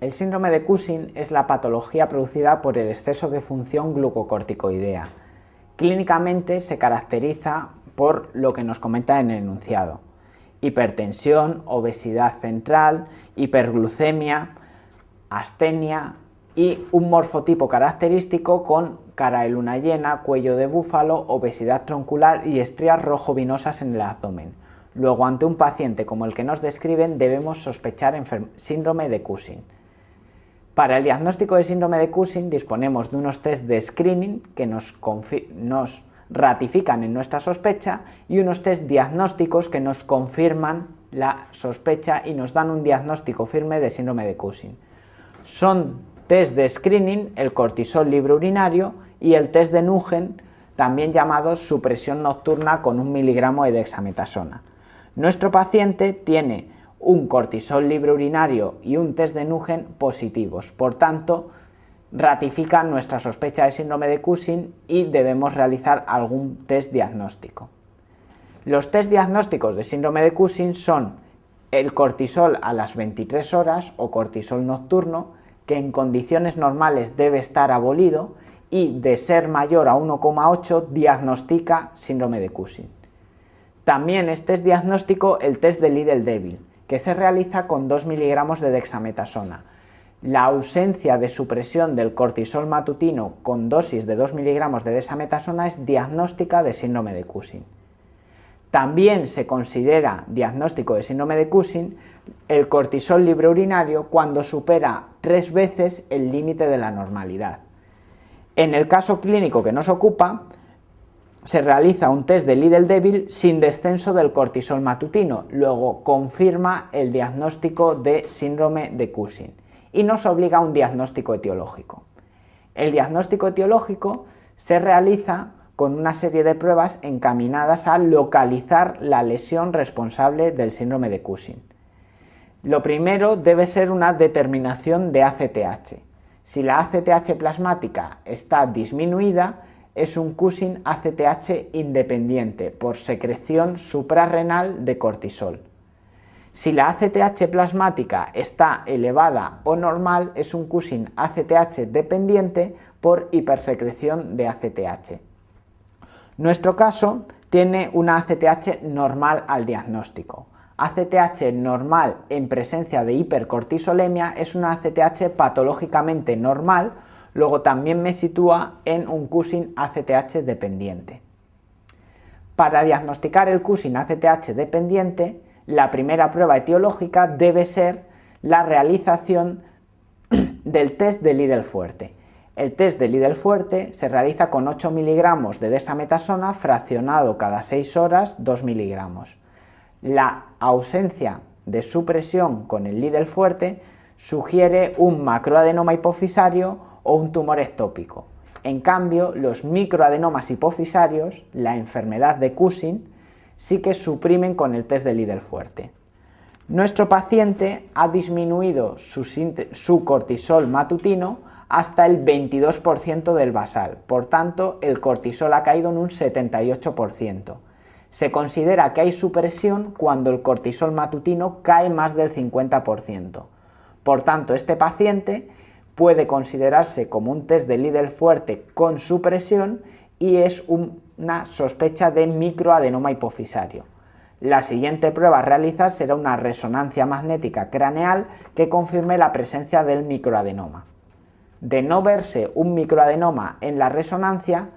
El síndrome de Cushing es la patología producida por el exceso de función glucocorticoidea. Clínicamente se caracteriza por lo que nos comenta en el enunciado: hipertensión, obesidad central, hiperglucemia, astenia y un morfotipo característico con cara de luna llena, cuello de búfalo, obesidad troncular y estrías rojo-vinosas en el abdomen. Luego, ante un paciente como el que nos describen, debemos sospechar síndrome de Cushing. Para el diagnóstico de síndrome de Cushing disponemos de unos test de screening que nos ratifican en nuestra sospecha y unos test diagnósticos que nos confirman la sospecha y nos dan un diagnóstico firme de síndrome de Cushing. Son test de screening el cortisol libre urinario y el test de Nugen, también llamado supresión nocturna con 1 miligramo de dexametasona. Nuestro paciente tiene un cortisol libre urinario y un test de Nugen positivos, por tanto ratifican nuestra sospecha de síndrome de Cushing y debemos realizar algún test diagnóstico. Los test diagnósticos de síndrome de Cushing son el cortisol a las 23 horas o cortisol nocturno, que en condiciones normales debe estar abolido y de ser mayor a 1,8 diagnostica síndrome de Cushing. También es test diagnóstico el test de Lidl-Debré, que se realiza con 2 miligramos de dexametasona. La ausencia de supresión del cortisol matutino con dosis de 2 miligramos de dexametasona es diagnóstica de síndrome de Cushing. También se considera diagnóstico de síndrome de Cushing el cortisol libre urinario cuando supera 3 veces el límite de la normalidad. En el caso clínico que nos ocupa, se realiza un test de Lidl-Debré sin descenso del cortisol matutino, luego confirma el diagnóstico de síndrome de Cushing y nos obliga a un diagnóstico etiológico. El diagnóstico etiológico se realiza con una serie de pruebas encaminadas a localizar la lesión responsable del síndrome de Cushing. Lo primero debe ser una determinación de ACTH. Si la ACTH plasmática está disminuida, es un Cushing ACTH independiente por secreción suprarrenal de cortisol. Si la ACTH plasmática está elevada o normal, es un Cushing ACTH dependiente por hipersecreción de ACTH. Nuestro caso tiene una ACTH normal al diagnóstico. ACTH normal en presencia de hipercortisolemia es una ACTH patológicamente normal. Luego también me sitúa en un Cushing ACTH dependiente. Para diagnosticar el Cushing ACTH dependiente, la primera prueba etiológica debe ser la realización del test de Lidl-Fuerte. El test de Lidl-Fuerte se realiza con 8 miligramos de dexametasona fraccionado cada 6 horas 2 miligramos. La ausencia de supresión con el Lidl-Fuerte sugiere un macroadenoma hipofisario o un tumor ectópico. En cambio, los microadenomas hipofisarios, la enfermedad de Cushing, sí que suprimen con el test de Lidl-Fuerte. Nuestro paciente ha disminuido su cortisol matutino hasta el 22% del basal, por tanto el cortisol ha caído en un 78%. Se considera que hay supresión cuando el cortisol matutino cae más del 50%. Por tanto, este paciente puede considerarse como un test de Lidl-Fuerte con supresión y es una sospecha de microadenoma hipofisario. La siguiente prueba a realizar será una resonancia magnética craneal que confirme la presencia del microadenoma. De no verse un microadenoma en la resonancia,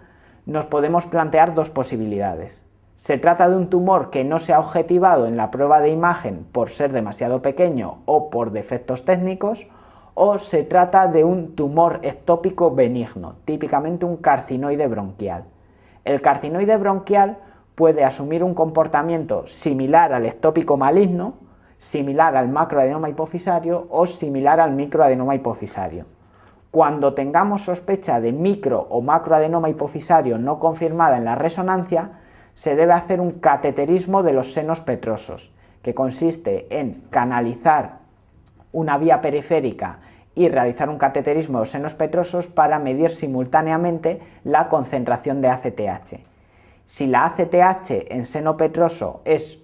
nos podemos plantear dos posibilidades. Se trata de un tumor que no se ha objetivado en la prueba de imagen por ser demasiado pequeño o por defectos técnicos, o se trata de un tumor ectópico benigno, típicamente un carcinoide bronquial. El carcinoide bronquial puede asumir un comportamiento similar al ectópico maligno, similar al macroadenoma hipofisario o similar al microadenoma hipofisario. Cuando tengamos sospecha de micro o macroadenoma hipofisario no confirmada en la resonancia, se debe hacer un cateterismo de los senos petrosos, que consiste en canalizar una vía periférica y realizar un cateterismo de los senos petrosos para medir simultáneamente la concentración de ACTH. Si la ACTH en seno petroso es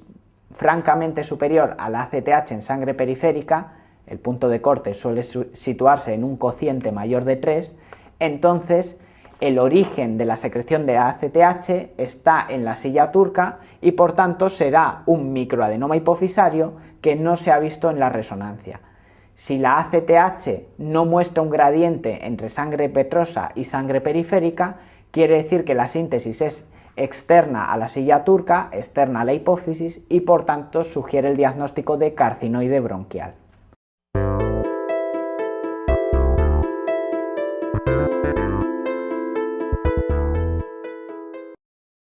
francamente superior a la ACTH en sangre periférica, el punto de corte suele situarse en un cociente mayor de 3, entonces el origen de la secreción de ACTH está en la silla turca y por tanto será un microadenoma hipofisario que no se ha visto en la resonancia. Si la ACTH no muestra un gradiente entre sangre petrosa y sangre periférica, quiere decir que la síntesis es externa a la silla turca, externa a la hipófisis y por tanto sugiere el diagnóstico de carcinoide bronquial.